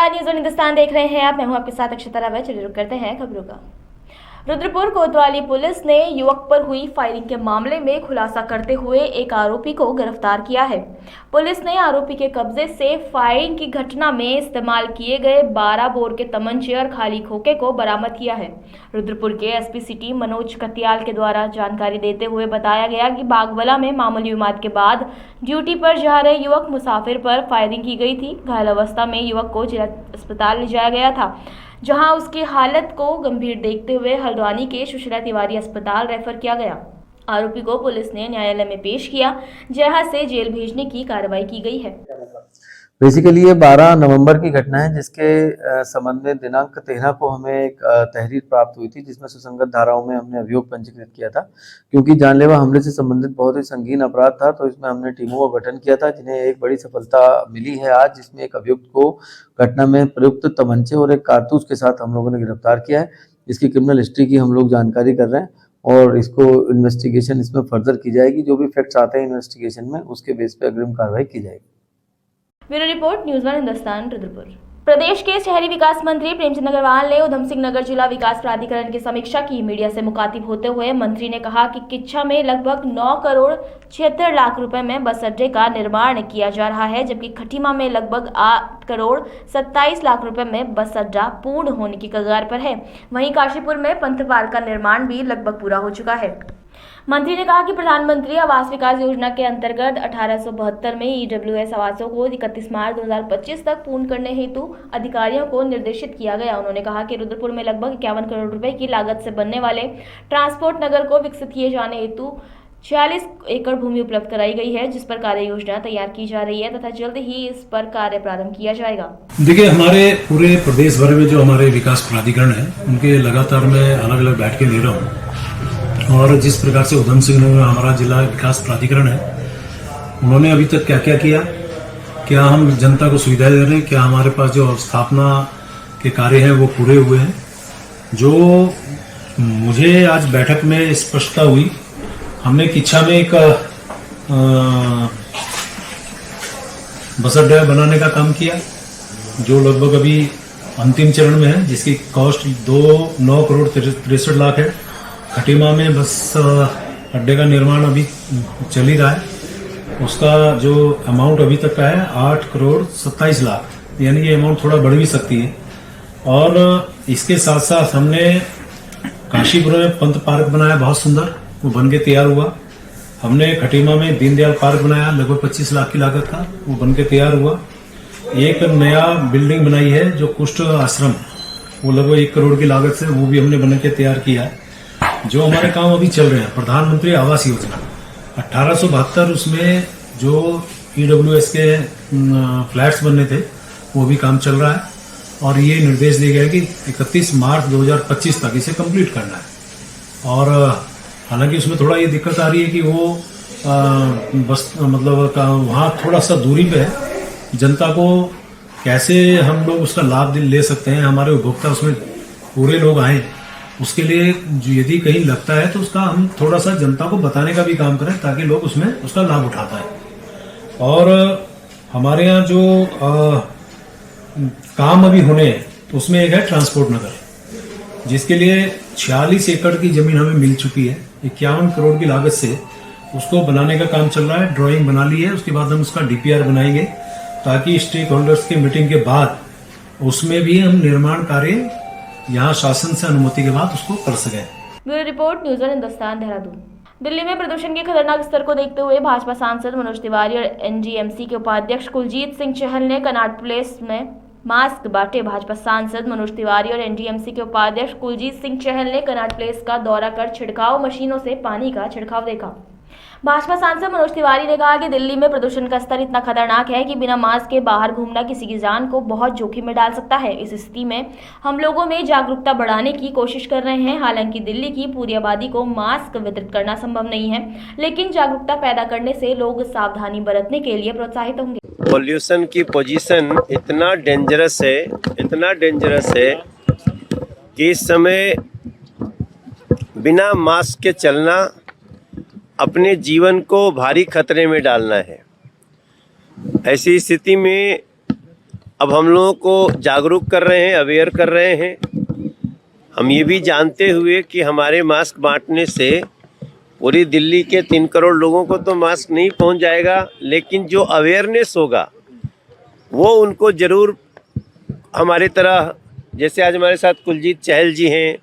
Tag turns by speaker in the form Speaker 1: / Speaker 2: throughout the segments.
Speaker 1: नमस्कार, news one Hindustan देख रहे हैं आप। मैं हूं आपके साथ अक्षता रावत। चलिए रुक करते हैं खबरों का। रुद्रपुर कोतवाली पुलिस ने युवक पर हुई फायरिंग के मामले में खुलासा करते हुए एक आरोपी को गिरफ्तार किया है। पुलिस ने आरोपी के कब्जे से फायरिंग की घटना में इस्तेमाल किए गए 12 बोर के तमंचे और खाली खोखे को बरामद किया है। रुद्रपुर के एसपी सिटी मनोज कत्याल के द्वारा जानकारी देते हुए बताया गया कि बागवाला में मामूली विवाद के बाद ड्यूटी पर जा रहे युवक मुसाफिर पर फायरिंग की गई थी। घायल अवस्था में युवक को जिला अस्पताल ले जाया गया था, जहां उसकी हालत को गंभीर देखते हुए हल्द्वानी के सुशीला तिवारी अस्पताल रेफर किया गया। आरोपी को पुलिस ने न्यायालय में पेश किया, जहां से जेल भेजने की कार्रवाई की गई है।
Speaker 2: बेसिकली ये 12 नवंबर की घटना है, जिसके संबंध में दिनांक 13 को हमें एक तहरीर प्राप्त हुई थी, जिसमें सुसंगत धाराओं में हमने अभियोग पंजीकृत किया था। क्योंकि जानलेवा हमले से संबंधित बहुत ही संगीन अपराध था, तो इसमें हमने टीमों का गठन किया था, जिन्हें एक बड़ी सफलता मिली है आज, जिसमें एक अभियुक्त को घटना में प्रयुक्त तमंचे और एक कारतूस के साथ हम लोगों ने गिरफ्तार किया है। इसकी क्रिमिनल हिस्ट्री की हम लोग जानकारी कर रहे हैं और इसको इन्वेस्टिगेशन इसमें फर्दर की जाएगी। जो भी फैक्ट्स आते हैं इन्वेस्टिगेशन में, उसके बेस पे अग्रिम कार्रवाई की जाएगी।
Speaker 1: Bureau report, news one Hindustan, Rudrapur. प्रदेश के शहरी विकास मंत्री प्रेमचंद अग्रवाल ने उधम सिंह नगर जिला विकास प्राधिकरण की समीक्षा की। मीडिया से मुखातिब होते हुए मंत्री ने कहा कि किच्छा में लगभग 9 करोड़ 76 लाख रुपए में बस अड्डे का निर्माण किया जा रहा है, जबकि खटीमा में लगभग 8 करोड़ 27 लाख रुपए में बस अड्डा पूर्ण होने की कगार पर है। वहीं काशीपुर में पंथपाल का निर्माण भी लगभग पूरा हो चुका है। मंत्री ने कहा कि प्रधानमंत्री आवास विकास योजना के अंतर्गत 1872 में ईडब्ल्यूएस आवासों को 31 मार्च 2025 तक पूर्ण करने हेतु अधिकारियों को निर्देशित किया गया। उन्होंने कहा कि रुद्रपुर में लगभग 51 करोड़ रुपए की लागत से बनने वाले ट्रांसपोर्ट नगर को विकसित किए जाने हेतु 46 एकड़ भूमि उपलब्ध कराई गई है, जिस पर कार्य योजना तैयार की जा रही है तथा जल्द ही इस पर कार्य प्रारंभ किया जाएगा।
Speaker 3: देखिए, हमारे पूरे प्रदेश भर में जो हमारे विकास प्राधिकरण है, उनके लगातार मैं अलग अलग बैठकें ले रहा हूँ। और जिस प्रकार से उधम सिंह नगर हमारा जिला विकास प्राधिकरण है, उन्होंने अभी तक क्या क्या किया, क्या हम जनता को सुविधाएं दे रहे हैं, क्या हमारे पास जो स्थापना के कार्य हैं वो पूरे हुए हैं। जो मुझे आज बैठक में स्पष्टता हुई, हमने किच्छा में एक बस अड्डा बनाने का काम किया, जो लगभग अभी अंतिम चरण में है, जिसकी कॉस्ट 9 करोड़ 63 लाख है। खटीमा में बस अड्डे का निर्माण अभी चल ही रहा है, उसका जो अमाउंट अभी तक का है 8 करोड़ 27 लाख, यानी ये अमाउंट थोड़ा बढ़ भी सकती है। और इसके साथ साथ हमने काशीपुर में पंत पार्क बनाया, बहुत सुंदर, वो बन के तैयार हुआ। हमने खटीमा में दीनदयाल पार्क बनाया, लगभग 25 लाख की लागत का, वो बन के तैयार हुआ। एक नया बिल्डिंग बनाई है जो कुष्ठ आश्रम, वो लगभग 1 करोड़ की लागत से, वो भी हमने बन के तैयार किया है। जो हमारे काम अभी चल रहे हैं, प्रधानमंत्री आवास योजना 1872, उसमें जो ईडब्ल्यूएस के फ्लैट्स बनने थे, वो भी काम चल रहा है। और ये निर्देश दिए गए कि 31 मार्च 2025 तक इसे कंप्लीट करना है। और हालांकि उसमें थोड़ा ये दिक्कत आ रही है कि वो बस मतलब वहाँ थोड़ा सा दूरी पे है, जनता को कैसे हम लोग उसका लाभ ले सकते हैं, हमारे उपभोक्ता उसमें पूरे लोग आए, उसके लिए जो यदि कहीं लगता है तो उसका हम थोड़ा सा जनता को बताने का भी काम करें, ताकि लोग उसमें उसका लाभ उठा पाए। और हमारे यहाँ जो काम अभी होने हैं, तो उसमें एक है ट्रांसपोर्ट नगर, जिसके लिए 46 एकड़ की जमीन हमें मिल चुकी है। 51 करोड़ की लागत से उसको बनाने का काम चल रहा है। ड्राइंग बना ली है, उसके बाद हम उसका डीपीआर बनाएंगे, ताकि स्टेक होल्डर्स की मीटिंग के बाद उसमें भी हम निर्माण कार्य यहाँ शासन से अनुमति के बाद उसको कर सके।
Speaker 1: Bureau report, news one Hindustan, Dehradun. Delhi में प्रदूषण के खतरनाक स्तर को देखते हुए भाजपा सांसद मनोज तिवारी और एनजीएमसी के उपाध्यक्ष कुलजीत सिंह चहल ने कनॉट प्लेस में मास्क बांटे। भाजपा सांसद मनोज तिवारी और एनजीएमसी के उपाध्यक्ष कुलजीत सिंह चहल ने कनॉट प्लेस का दौरा कर छिड़काव मशीनों से पानी का छिड़काव देखा। भाजपा सांसद मनोज तिवारी ने कहा कि दिल्ली में प्रदूषण का स्तर इतना खतरनाक है कि बिना मास्क के बाहर घूमना किसी की जान को बहुत जोखिम में डाल सकता है। इस स्थिति में हम लोगों में जागरूकता बढ़ाने की कोशिश कर रहे हैं। हालांकि दिल्ली की पूरी आबादी को मास्क वितरित करना संभव नहीं है, लेकिन जागरूकता पैदा करने से लोग सावधानी बरतने के लिए प्रोत्साहित होंगे।
Speaker 4: पॉल्यूशन की पोजीशन इतना डेंजरस है कि इस समय बिना मास्क के चलना अपने जीवन को भारी खतरे में डालना है। ऐसी स्थिति में अब हम लोगों को जागरूक कर रहे हैं, अवेयर कर रहे हैं। हम ये भी जानते हुए कि हमारे मास्क बांटने से पूरी दिल्ली के 3 करोड़ लोगों को तो मास्क नहीं पहुंच जाएगा, लेकिन जो अवेयरनेस होगा वो उनको ज़रूर हमारे तरह, जैसे आज हमारे साथ कुलजीत चहल जी हैं,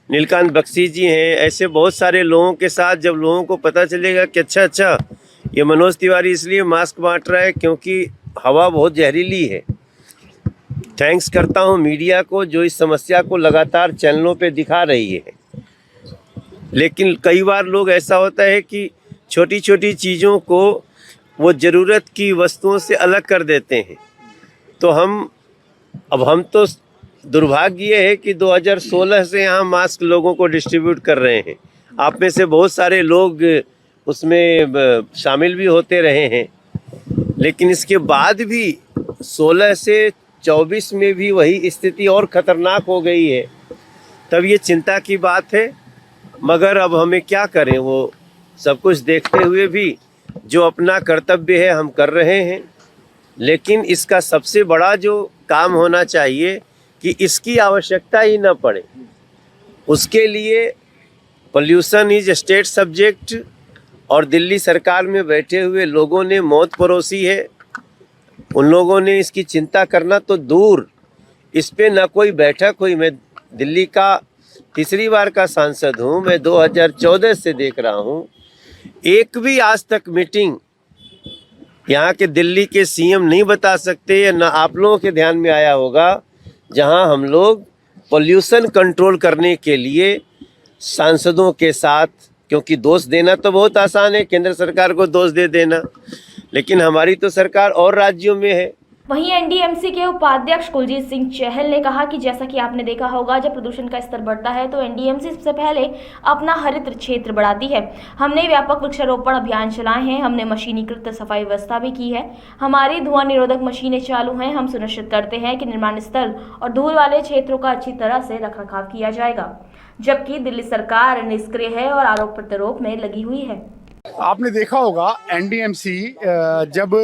Speaker 4: नीलकांत बख्शी जी हैं, ऐसे बहुत सारे लोगों के साथ जब लोगों को पता चलेगा कि अच्छा ये मनोज तिवारी इसलिए मास्क बांट रहा है क्योंकि हवा बहुत जहरीली है। थैंक्स करता हूँ मीडिया को जो इस समस्या को लगातार चैनलों पे दिखा रही है। लेकिन कई बार लोग ऐसा होता है कि छोटी छोटी चीज़ों को वो ज़रूरत की वस्तुओं से अलग कर देते हैं। तो हम तो दुर्भाग्य ये है कि 2016 से यहाँ मास्क लोगों को डिस्ट्रीब्यूट कर रहे हैं। आप में से बहुत सारे लोग उसमें शामिल भी होते रहे हैं, लेकिन इसके बाद भी 16 से 24 में भी वही स्थिति और ख़तरनाक हो गई है। तब ये चिंता की बात है, मगर अब हमें क्या करें, वो सब कुछ देखते हुए भी जो अपना कर्तव्य है हम कर रहे हैं। लेकिन इसका सबसे बड़ा जो काम होना चाहिए कि इसकी आवश्यकता ही ना पड़े, उसके लिए पोल्यूशन इज स्टेट सब्जेक्ट, और दिल्ली सरकार में बैठे हुए लोगों ने मौत परोसी है। उन लोगों ने इसकी चिंता करना तो दूर, इस पे ना कोई बैठक हुई। मैं दिल्ली का तीसरी बार का सांसद हूँ, मैं 2014 से देख रहा हूँ, एक भी आज तक मीटिंग यहाँ के दिल्ली के सीएम नहीं बता सकते, या ना आप लोगों के ध्यान में आया होगा, जहाँ हम लोग पोल्यूशन कंट्रोल करने के लिए सांसदों के साथ, क्योंकि दोष देना तो बहुत आसान है, केंद्र सरकार को दोष दे देना, लेकिन हमारी तो सरकार और राज्यों में है।
Speaker 1: वहीं एनडीएमसी के उपाध्यक्ष कुलजीत सिंह चहल ने कहा कि जैसा कि आपने देखा होगा, जब प्रदूषण का स्तर बढ़ता है तो एनडीएमसी सबसे पहले अपना हरित क्षेत्र बढ़ाती है। हमने व्यापक वृक्षारोपण अभियान चलाए हैं, हमने मशीनीकृत सफाई व्यवस्था भी की है, हमारी धुआं निरोधक मशीनें चालू हैं। हम सुनिश्चित करते हैं कि निर्माण स्थल और धूल वाले क्षेत्रों का अच्छी तरह से रखरखाव किया जाएगा, जबकि दिल्ली सरकार निष्क्रिय है और आरोप प्रत्यारोप में लगी हुई है।
Speaker 5: आपने देखा होगा एनडीएमसी जब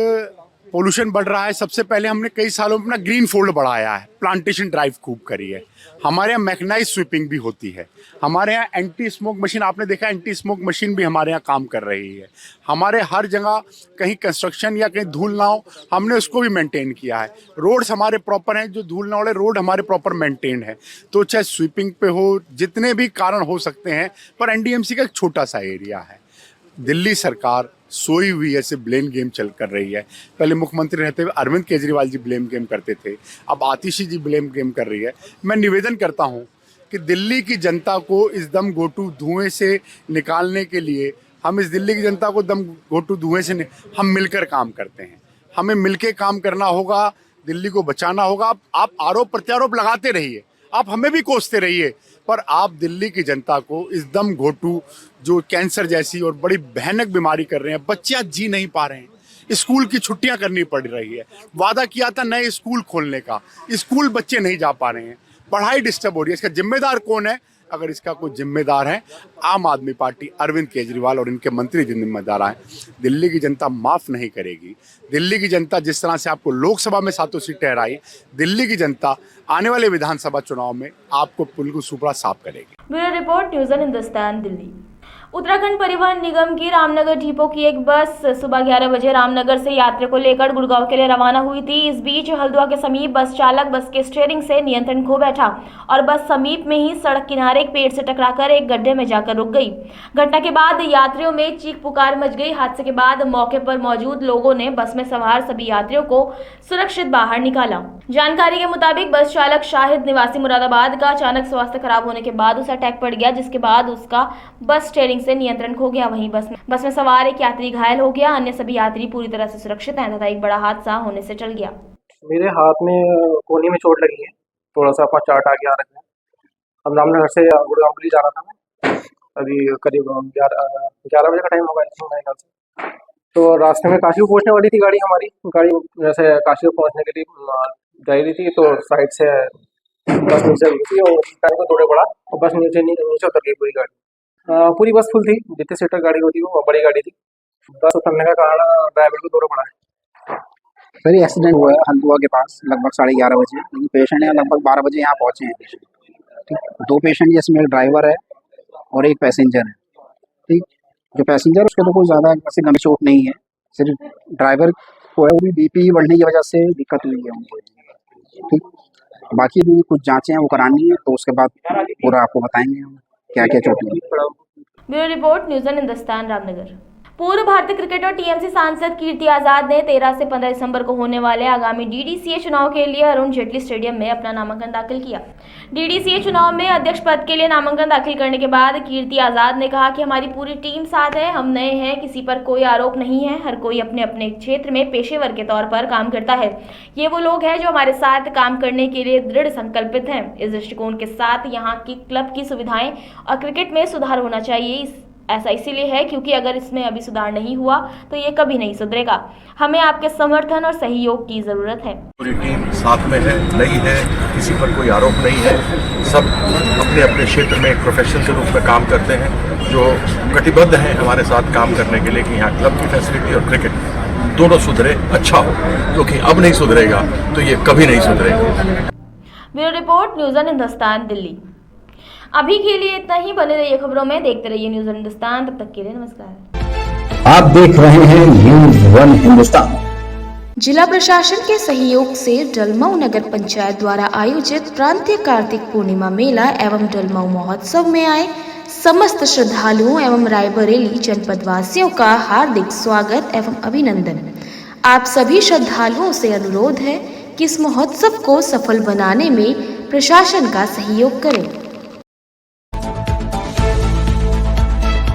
Speaker 5: पोल्यूशन बढ़ रहा है, सबसे पहले हमने कई सालों में अपना ग्रीन फोल्ड बढ़ाया है, प्लांटेशन ड्राइव खूब करी है। हमारे यहाँ मैकेनाइज स्वीपिंग भी होती है, हमारे यहाँ एंटी स्मोक मशीन, आपने देखा एंटी स्मोक मशीन भी हमारे यहाँ काम कर रही है। हमारे हर जगह कहीं कंस्ट्रक्शन या कहीं धूल ना हो, हमने उसको भी मेंटेन किया है। रोड्स हमारे प्रॉपर हैं, जो धूल ना वाले रोड हमारे प्रॉपर मेंटेन है। तो चाहे स्वीपिंग पे हो, जितने भी कारण हो सकते हैं, पर एनडीएमसी का एक छोटा सा एरिया है। दिल्ली सरकार सोई हुई ऐसे ब्लेम गेम चल कर रही है। पहले मुख्यमंत्री रहते हुए अरविंद केजरीवाल जी ब्लेम गेम करते थे, अब आतिशी जी ब्लेम गेम कर रही है। मैं निवेदन करता हूं कि दिल्ली की जनता को इस दम घोटू धुएं से निकालने के लिए, हम इस दिल्ली की जनता को दम घोटू धुएं से हम मिलकर काम करते हैं। हमें मिलकर काम करना होगा, दिल्ली को बचाना होगा। आप आरोप प्रत्यारोप लगाते रहिए, आप हमें भी कोसते रहिए, पर आप दिल्ली की जनता को इस दम घोटू जो कैंसर जैसी और बड़ी भयानक बीमारी कर रहे हैं, बच्चे आज जी नहीं पा रहे हैं, स्कूल की छुट्टियां करनी पड़ रही है। वादा किया था नए स्कूल खोलने का, स्कूल बच्चे नहीं जा पा रहे हैं, पढ़ाई डिस्टर्ब हो रही है। इसका जिम्मेदार कौन है? अगर इसका कोई जिम्मेदार है, आम आदमी पार्टी, अरविंद केजरीवाल और इनके मंत्री जिम्मेदार हैं। दिल्ली की जनता माफ़ नहीं करेगी। दिल्ली की जनता जिस तरह से आपको लोकसभा में 7 सीटें हराई, दिल्ली की जनता आने वाले विधानसभा चुनाव में आपको बिल्कुल सुपड़ा साफ करेगी।
Speaker 1: Bureau report, news on Hindustan, Delhi. Uttarakhand परिवहन निगम की रामनगर डिपो की एक बस सुबह 11 बजे रामनगर से यात्रियों को लेकर गुड़गांव के लिए रवाना हुई थी। इस बीच हल्द्वानी के समीप बस चालक बस के स्टीयरिंग से नियंत्रण खो बैठा और बस समीप में ही सड़क किनारे एक पेड़ से टकराकर एक गड्ढे में जाकर रुक गई। घटना के बाद यात्रियों में चीख पुकार मच गई। हादसे के बाद मौके पर मौजूद लोगों ने बस में सवार सभी यात्रियों को सुरक्षित बाहर निकाला। जानकारी के मुताबिक बस चालक शाहिद निवासी मुरादाबाद का अचानक स्वास्थ्य खराब होने के बाद उसे अटैक पड़ गया, जिसके बाद उसका बस स्टीयरिंग से नियंत्रण खो गया। वहीं बस में सवार एक यात्री घायल हो गया, अन्य सभी यात्री पूरी तरह से सुरक्षित हैं तथा एक बड़ा हादसा होने से टल गया।
Speaker 6: मेरे हाथ में कोहनी में चोट लगी है, थोड़ा सा अपना चार्ट आ गया रखना। अब रामनगर से गुड़गांव के लिए जा रहा था मैं, अभी करीब 11 बजे का टाइम होगा मेरे ख्याल से। तो रास्ते में काशी को पहुँचने वाली थी हमारी गाड़ी जैसे काशी को पहुँचने के लिए जा रही थी, तो साइड से बस नीचे हुई थी और टाइम को थोड़ा बड़ा और बस नीचे उतर गई पूरी गाड़ी। पूरी बस फुल थी, जितनी सीटर गाड़ी होती वो बड़ी गाड़ी थी। बस उतरने का कारण ड्राइवर को दौरा पड़ा है।
Speaker 7: सर ये एक्सीडेंट हुआ है हल्द्वानी के पास लगभग 11:30 बजे, लेकिन पेशेंट है लगभग 12 बजे यहाँ पहुँचे हैं पेशेंट। ठीक, 2 पेशेंट जिसमें एक ड्राइवर है और एक पैसेंजर है। ठीक, जो पैसेंजर उसके तो कोई ज़्यादा ऐसे गंभीर चोट नहीं है, सिर्फ ड्राइवर को है वो भी बीपी बढ़ने की वजह से दिक्कत हुई है उनको। ठीक, बाकी भी कुछ जांचें हैं वो करानी है, तो उसके बाद पूरा आपको बताएंगे हम क्या क्या चोट लगी।
Speaker 1: Bureau report news one Hindustan Ramnagar. पूर्व भारतीय क्रिकेटर टीएमसी सांसद कीर्ति आजाद ने 13 से 15 दिसंबर को होने वाले आगामी डीडीसीए चुनाव के लिए अरुण जेटली स्टेडियम में अपना नामांकन दाखिल किया। डीडीसीए चुनाव में अध्यक्ष पद के लिए नामांकन दाखिल करने के बाद कीर्ति आजाद ने कहा कि हमारी पूरी टीम साथ है, हम नए हैं, किसी पर कोई आरोप नहीं है, हर कोई अपने अपने क्षेत्र में पेशेवर के तौर पर काम करता है। ये वो लोग हैं जो हमारे साथ काम करने के लिए दृढ़ संकल्पित हैं। इस दृष्टिकोण के साथ यहाँ की क्लब की सुविधाएं और क्रिकेट में सुधार होना चाहिए। ऐसा इसीलिए है क्योंकि अगर इसमें अभी सुधार नहीं हुआ तो ये कभी नहीं सुधरेगा। हमें आपके समर्थन और सहयोग की जरूरत है।
Speaker 8: पूरी टीम साथ में है, नई है, किसी पर कोई आरोप नहीं है, सब अपने अपने क्षेत्र में एक प्रोफेशनल के रूप में काम करते हैं, जो कटिबद्ध हैं हमारे साथ काम करने के लिए कि यहाँ क्लब की फैसिलिटी और क्रिकेट दोनों सुधरे, अच्छा हो, क्योंकि अब नहीं सुधरेगा तो ये कभी नहीं सुधरेगा।
Speaker 1: Bureau report news one Hindustan Delhi. अभी के लिए इतना ही, बने रहिए खबरों में, देखते रहिए न्यूज़ वन हिंदुस्तान। तब तक के लिए नमस्कार।
Speaker 9: आप देख रहे हैं न्यूज़ वन हिंदुस्तान।
Speaker 10: जिला प्रशासन के सहयोग से डलमऊ नगर पंचायत द्वारा आयोजित प्रांतीय कार्तिक पूर्णिमा मेला एवं डलमऊ महोत्सव में आए समस्त श्रद्धालुओं एवं रायबरेली जनपद वासियों का हार्दिक स्वागत एवं अभिनंदन। आप सभी श्रद्धालुओं से अनुरोध है कि इस महोत्सव को सफल बनाने में प्रशासन का सहयोग करें।